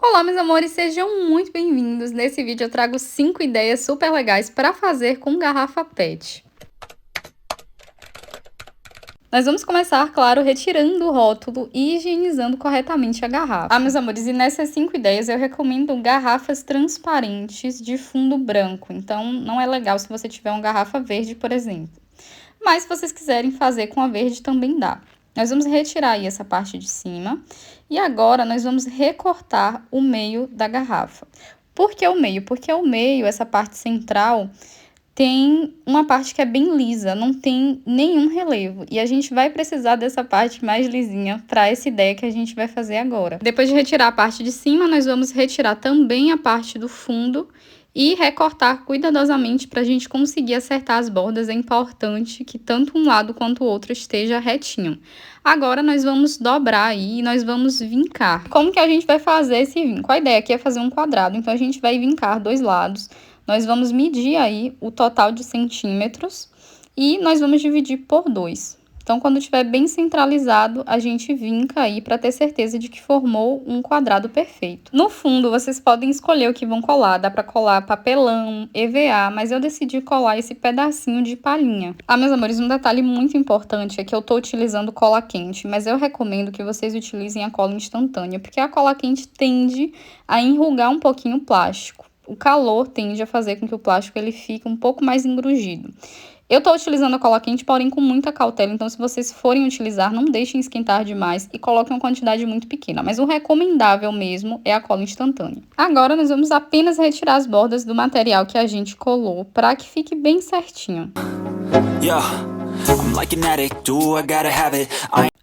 Olá, meus amores, sejam muito bem-vindos. Nesse vídeo eu trago 5 ideias super legais para fazer com garrafa PET. Nós vamos começar, claro, retirando o rótulo e higienizando corretamente a garrafa. Meus amores, e nessas 5 ideias eu recomendo garrafas transparentes de fundo branco. Então, não é legal se você tiver uma garrafa verde, por exemplo. Mas se vocês quiserem fazer com a verde, também dá. Nós vamos retirar aí essa parte de cima e agora nós vamos recortar o meio da garrafa. Por que o meio? Porque o meio, essa parte central, tem uma parte que é bem lisa, não tem nenhum relevo. E a gente vai precisar dessa parte mais lisinha para essa ideia que a gente vai fazer agora. Depois de retirar a parte de cima, nós vamos retirar também a parte do fundo e recortar cuidadosamente para a gente conseguir acertar as bordas. É importante que tanto um lado quanto o outro esteja retinho. Agora nós vamos dobrar aí e nós vamos vincar. Como que a gente vai fazer esse vinco? A ideia aqui é fazer um quadrado, então a gente vai vincar dois lados. Nós vamos medir aí o total de centímetros e nós vamos dividir por 2. Então, quando estiver bem centralizado, a gente vinca aí para ter certeza de que formou um quadrado perfeito. No fundo, vocês podem escolher o que vão colar. Dá para colar papelão, EVA, mas eu decidi colar esse pedacinho de palhinha. Meus amores, um detalhe muito importante é que eu estou utilizando cola quente, mas eu recomendo que vocês utilizem a cola instantânea, porque a cola quente tende a enrugar um pouquinho o plástico. O calor tende a fazer com que o plástico ele fique um pouco mais engrugido. Eu estou utilizando a cola quente, porém com muita cautela, então se vocês forem utilizar, não deixem esquentar demais e coloquem uma quantidade muito pequena. Mas o recomendável mesmo é a cola instantânea. Agora nós vamos apenas retirar as bordas do material que a gente colou para que fique bem certinho.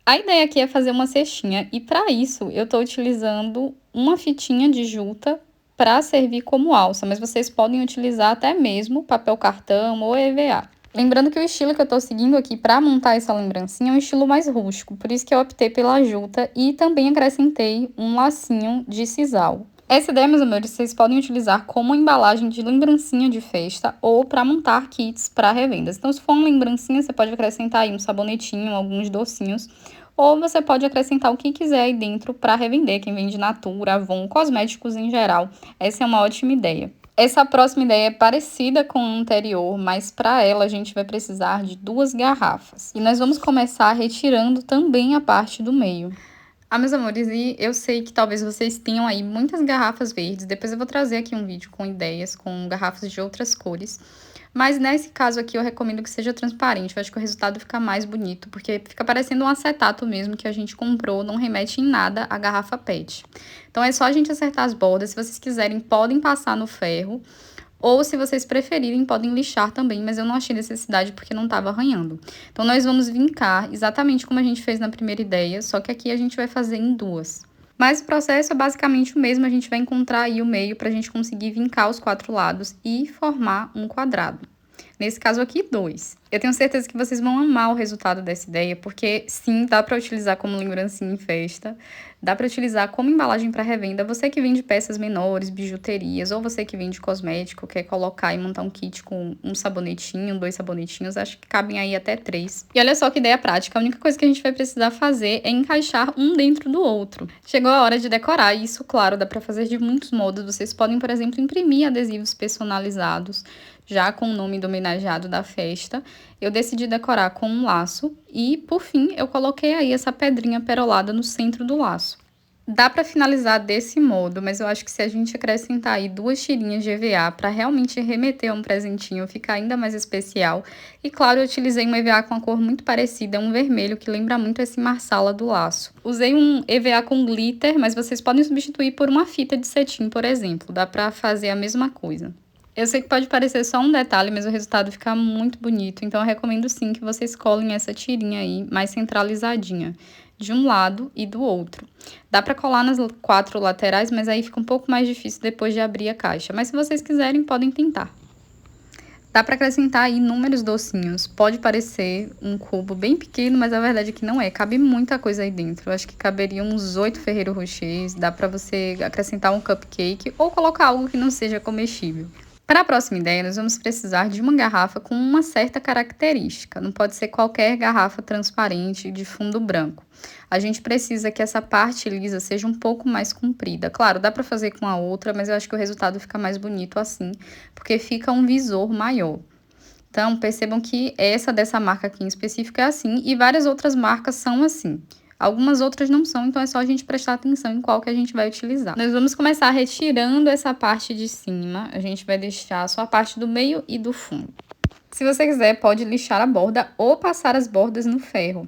A ideia aqui é fazer uma cestinha e para isso eu estou utilizando uma fitinha de juta para servir como alça, mas vocês podem utilizar até mesmo papel cartão ou EVA. Lembrando que o estilo que eu tô seguindo aqui para montar essa lembrancinha é um estilo mais rústico, por isso que eu optei pela juta e também acrescentei um lacinho de sisal. Essa ideia, meus amores, vocês podem utilizar como embalagem de lembrancinha de festa ou para montar kits para revendas. Então, se for uma lembrancinha, você pode acrescentar aí um sabonetinho, alguns docinhos, ou você pode acrescentar o que quiser aí dentro para revender, quem vende Natura, Avon, cosméticos em geral. Essa é uma ótima ideia. Essa próxima ideia é parecida com a anterior, mas para ela a gente vai precisar de 2 garrafas. E nós vamos começar retirando também a parte do meio. Meus amores, e eu sei que talvez vocês tenham aí muitas garrafas verdes. Depois eu vou trazer aqui um vídeo com ideias, com garrafas de outras cores. Mas nesse caso aqui eu recomendo que seja transparente. Eu acho que o resultado fica mais bonito, porque fica parecendo um acetato mesmo que a gente comprou, não remete em nada à garrafa PET. Então é só a gente acertar as bordas. Se vocês quiserem, podem passar no ferro. Ou, se vocês preferirem, podem lixar também, mas eu não achei necessidade porque não estava arranhando. Então, nós vamos vincar exatamente como a gente fez na primeira ideia, só que aqui a gente vai fazer em 2. Mas o processo é basicamente o mesmo, a gente vai encontrar aí o meio para a gente conseguir vincar os 4 lados e formar um quadrado. Nesse caso aqui, 2. Eu tenho certeza que vocês vão amar o resultado dessa ideia, porque sim, dá para utilizar como lembrancinha em festa, dá para utilizar como embalagem para revenda. Você que vende peças menores, bijuterias, ou você que vende cosmético, quer colocar e montar um kit com um sabonetinho, 2 sabonetinhos, acho que cabem aí até 3. E olha só que ideia prática, a única coisa que a gente vai precisar fazer é encaixar um dentro do outro. Chegou a hora de decorar, e isso, claro, dá para fazer de muitos modos. Vocês podem, por exemplo, imprimir adesivos personalizados, já com o nome do homenageado da festa. Eu decidi decorar com um laço e, por fim, eu coloquei aí essa pedrinha perolada no centro do laço. Dá para finalizar desse modo, mas eu acho que se a gente acrescentar aí 2 tirinhas de EVA para realmente remeter a um presentinho, fica ainda mais especial. E claro, eu utilizei um EVA com a cor muito parecida, um vermelho que lembra muito esse marsala do laço. Usei um EVA com glitter, mas vocês podem substituir por uma fita de cetim, por exemplo. Dá para fazer a mesma coisa. Eu sei que pode parecer só um detalhe, mas o resultado fica muito bonito. Então, eu recomendo sim que vocês colhem essa tirinha aí mais centralizadinha, de um lado e do outro. Dá para colar nas 4 laterais, mas aí fica um pouco mais difícil depois de abrir a caixa. Mas se vocês quiserem, podem tentar. Dá para acrescentar aí inúmeros docinhos. Pode parecer um cubo bem pequeno, mas a verdade é que não é. Cabe muita coisa aí dentro. Eu acho que caberia uns 8 Ferrero Rochers. Dá para você acrescentar um cupcake ou colocar algo que não seja comestível. Para a próxima ideia, nós vamos precisar de uma garrafa com uma certa característica. Não pode ser qualquer garrafa transparente de fundo branco. A gente precisa que essa parte lisa seja um pouco mais comprida. Claro, dá para fazer com a outra, mas eu acho que o resultado fica mais bonito assim, porque fica um visor maior. Então, percebam que essa dessa marca aqui em específico é assim, e várias outras marcas são assim. Algumas outras não são, então é só a gente prestar atenção em qual que a gente vai utilizar. Nós vamos começar retirando essa parte de cima. A gente vai deixar só a parte do meio e do fundo. Se você quiser, pode lixar a borda ou passar as bordas no ferro.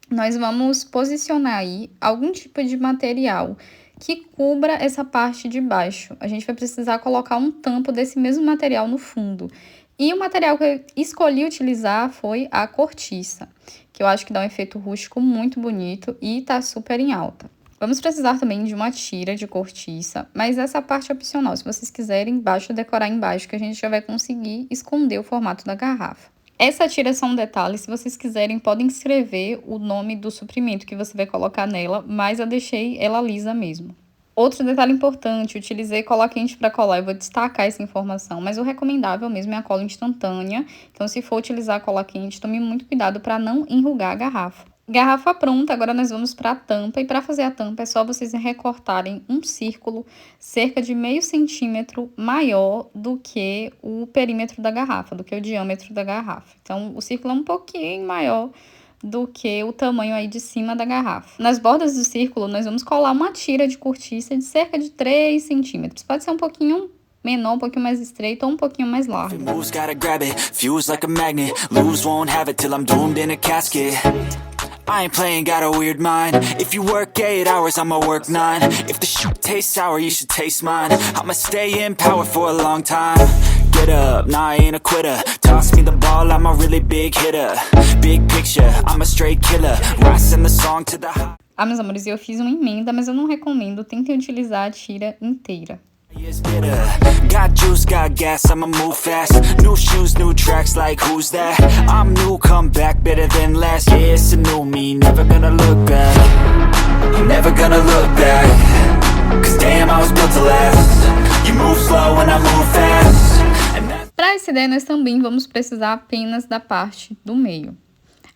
Nós vamos posicionar aí algum tipo de material que cubra essa parte de baixo. A gente vai precisar colocar um tampo desse mesmo material no fundo. E o material que eu escolhi utilizar foi a cortiça, que eu acho que dá um efeito rústico muito bonito e tá super em alta. Vamos precisar também de uma tira de cortiça, mas essa parte é opcional. Se vocês quiserem, basta decorar embaixo que a gente já vai conseguir esconder o formato da garrafa. Essa tira é só um detalhe, se vocês quiserem podem escrever o nome do suprimento que você vai colocar nela, mas eu deixei ela lisa mesmo. Outro detalhe importante, utilizei cola quente para colar, eu vou destacar essa informação, mas o recomendável mesmo é a cola instantânea, então se for utilizar cola quente, tome muito cuidado para não enrugar a garrafa. Garrafa pronta, agora nós vamos para a tampa, e para fazer a tampa é só vocês recortarem um círculo cerca de meio centímetro maior do que o perímetro da garrafa, do que o diâmetro da garrafa. Então o círculo é um pouquinho maior do que o tamanho aí de cima da garrafa. Nas bordas do círculo, nós vamos colar uma tira de cortiça de cerca de 3 centímetros. Pode ser um pouquinho menor, um pouquinho mais estreito ou um pouquinho mais largo. I ain't playing, got a weird mind. If you work 8 hours, I'ma work 9. If the shoot tastes sour, you should taste mine. I'ma stay in power for a long time. Get up, nah, I ain't a quitter. Toss me the ball, I'm a really big hitter. Big picture, I'm a straight killer. Rising the song to the high. Meus amores, eu fiz uma emenda, mas eu não recomendo. Tentem utilizar a tira inteira. Got juice, got gas, I'ma move fast. New shoes, new tracks, like who's that? I'm new, come back, better than last. Yeah, it's a new me, never gonna look back. Never gonna look back. Cause damn, I was built to last. You move slow and I move fast. Para essa ideia, nós também vamos precisar apenas da parte do meio.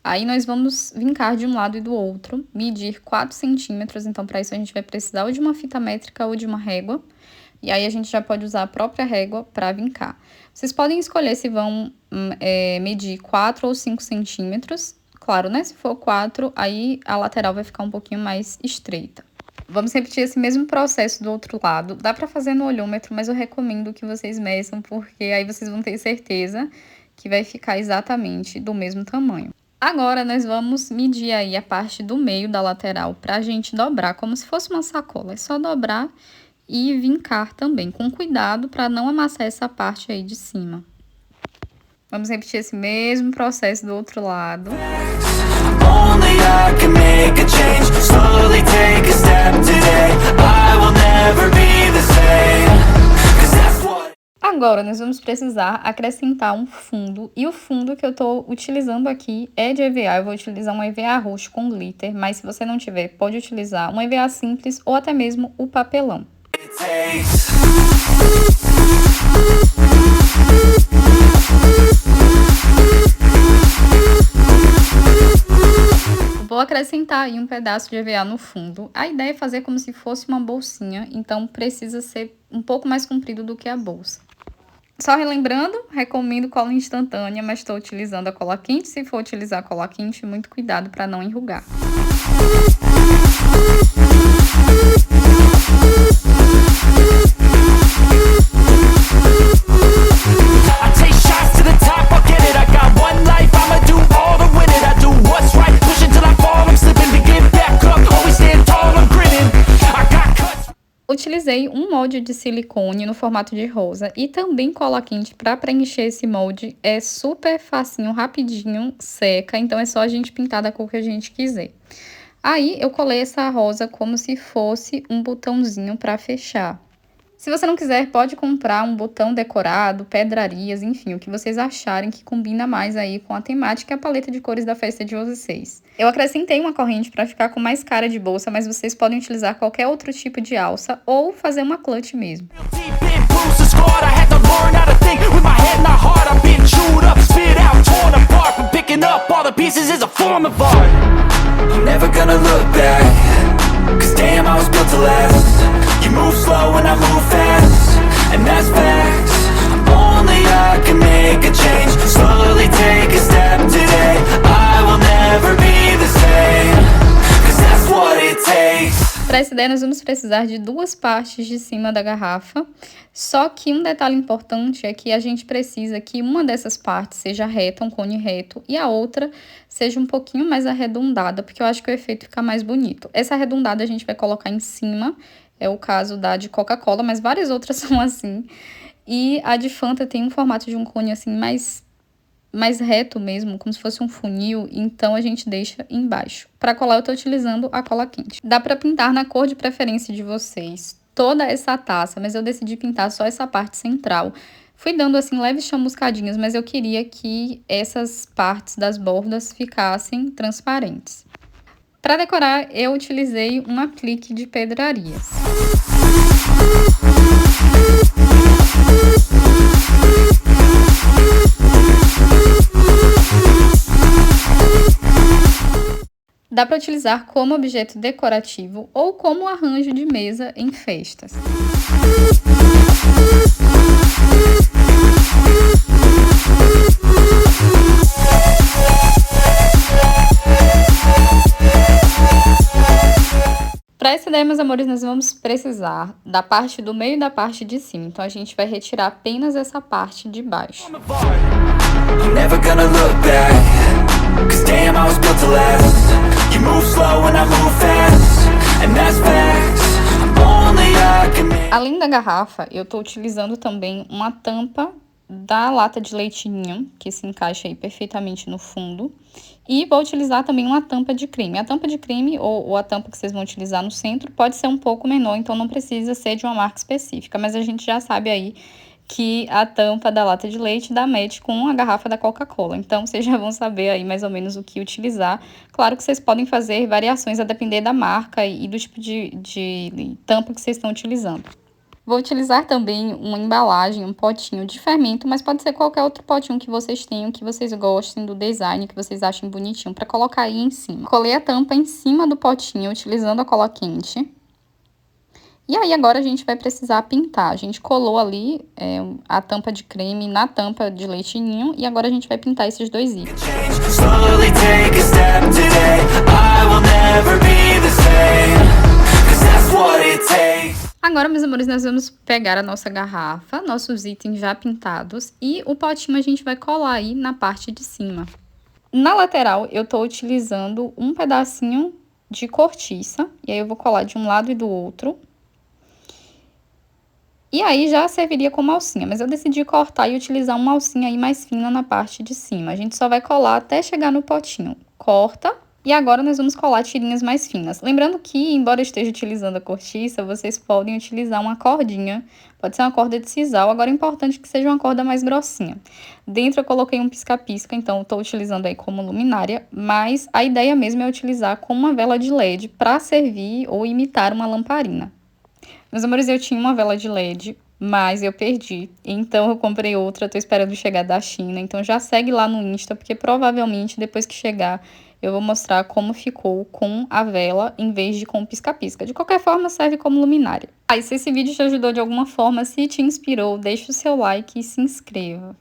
Aí nós vamos vincar de um lado e do outro, medir 4 centímetros. Então, para isso a gente vai precisar ou de uma fita métrica ou de uma régua. E aí a gente já pode usar a própria régua para vincar. Vocês podem escolher se vão medir 4 ou 5 centímetros. Claro, né? Se for 4, aí a lateral vai ficar um pouquinho mais estreita. Vamos repetir esse mesmo processo do outro lado. Dá para fazer no olhômetro, mas eu recomendo que vocês meçam, porque aí vocês vão ter certeza que vai ficar exatamente do mesmo tamanho. Agora, nós vamos medir aí a parte do meio da lateral para a gente dobrar, como se fosse uma sacola. É só dobrar e vincar também, com cuidado para não amassar essa parte aí de cima. Vamos repetir esse mesmo processo do outro lado. Agora, nós vamos precisar acrescentar um fundo, e o fundo que eu tô utilizando aqui é de EVA. Eu vou utilizar um EVA roxo com glitter, mas se você não tiver, pode utilizar um EVA simples ou até mesmo o papelão. Vou acrescentar aí um pedaço de EVA no fundo. A ideia é fazer como se fosse uma bolsinha, então precisa ser um pouco mais comprido do que a bolsa. Só relembrando, recomendo cola instantânea, mas estou utilizando a cola quente. Se for utilizar a cola quente, muito cuidado para não enrugar. Utilizei um molde de silicone no formato de rosa e também cola quente para preencher esse molde. É super facinho, rapidinho, seca, então é só a gente pintar da cor que a gente quiser. Aí eu colei essa rosa como se fosse um botãozinho para fechar. Se você não quiser, pode comprar um botão decorado, pedrarias, enfim, o que vocês acharem que combina mais aí com a temática e a paleta de cores da festa de vocês. Eu acrescentei uma corrente para ficar com mais cara de bolsa, mas vocês podem utilizar qualquer outro tipo de alça ou fazer uma clutch mesmo. bruises scarred. I had to learn how to think with my head not hard. I'm being chewed up, spit out, torn apart. But picking up all the pieces is a form of art. I'm never gonna look back, cause damn, I was built to last. You move slow and I move fast, and that's facts. Only I can make a change, slowly take a step today. I will never be the same, cause that's what it takes. Para essa ideia, nós vamos precisar de duas partes de cima da garrafa, só que um detalhe importante é que a gente precisa que uma dessas partes seja reta, um cone reto, e a outra seja um pouquinho mais arredondada, porque eu acho que o efeito fica mais bonito. Essa arredondada a gente vai colocar em cima, é o caso da de Coca-Cola, mas várias outras são assim. E a de Fanta tem um formato de um cone assim mais reto mesmo, como se fosse um funil, então a gente deixa embaixo. Para colar eu tô utilizando a cola quente. Dá para pintar na cor de preferência de vocês toda essa taça, mas eu decidi pintar só essa parte central. Fui dando assim leves chamuscadinhas, mas eu queria que essas partes das bordas ficassem transparentes. Para decorar, eu utilizei um aplique de pedrarias. Dá para utilizar como objeto decorativo ou como arranjo de mesa em festas. Para essa ideia, meus amores, nós vamos precisar da parte do meio e da parte de cima. Então, a gente vai retirar apenas essa parte de baixo. I'm never gonna look back, cause damn, I was built to last. You move slow and I move fast, and that's facts. Only I can make... Além da garrafa, eu tô utilizando também uma tampa da lata de leite ninho, que se encaixa aí perfeitamente no fundo. E vou utilizar também uma tampa de creme. A tampa de creme ou a tampa que vocês vão utilizar no centro pode ser um pouco menor, então não precisa ser de uma marca específica. Mas a gente já sabe aí que a tampa da lata de leite dá match com a garrafa da Coca-Cola. Então, vocês já vão saber aí mais ou menos o que utilizar. Claro que vocês podem fazer variações a depender da marca e do tipo de tampa que vocês estão utilizando. Vou utilizar também uma embalagem, um potinho de fermento, mas pode ser qualquer outro potinho que vocês tenham, que vocês gostem do design, que vocês achem bonitinho, para colocar aí em cima. Colei a tampa em cima do potinho, utilizando a cola quente. E aí, agora a gente vai precisar pintar. A gente colou ali a tampa de creme na tampa de leite ninho, e agora a gente vai pintar esses dois itens. Slowly take a step today. I will never be the same, cause that's what it takes. Agora, meus amores, nós vamos pegar a nossa garrafa, nossos itens já pintados, e o potinho a gente vai colar aí na parte de cima. Na lateral, eu tô utilizando um pedacinho de cortiça, e aí eu vou colar de um lado e do outro. E aí já serviria como alcinha, mas eu decidi cortar e utilizar uma alcinha aí mais fina na parte de cima. A gente só vai colar até chegar no potinho. Corta. E agora nós vamos colar tirinhas mais finas. Lembrando que, embora eu esteja utilizando a cortiça, vocês podem utilizar uma cordinha. Pode ser uma corda de sisal, agora é importante que seja uma corda mais grossinha. Dentro eu coloquei um pisca-pisca, então eu estou utilizando aí como luminária, mas a ideia mesmo é utilizar como uma vela de LED para servir ou imitar uma lamparina. Meus amores, eu tinha uma vela de LED, mas eu perdi. Então, eu comprei outra, tô esperando chegar da China. Então, já segue lá no Insta, porque provavelmente, depois que chegar, eu vou mostrar como ficou com a vela, em vez de com o pisca-pisca. De qualquer forma, serve como luminária. E se esse vídeo te ajudou de alguma forma, se te inspirou, deixa o seu like e se inscreva.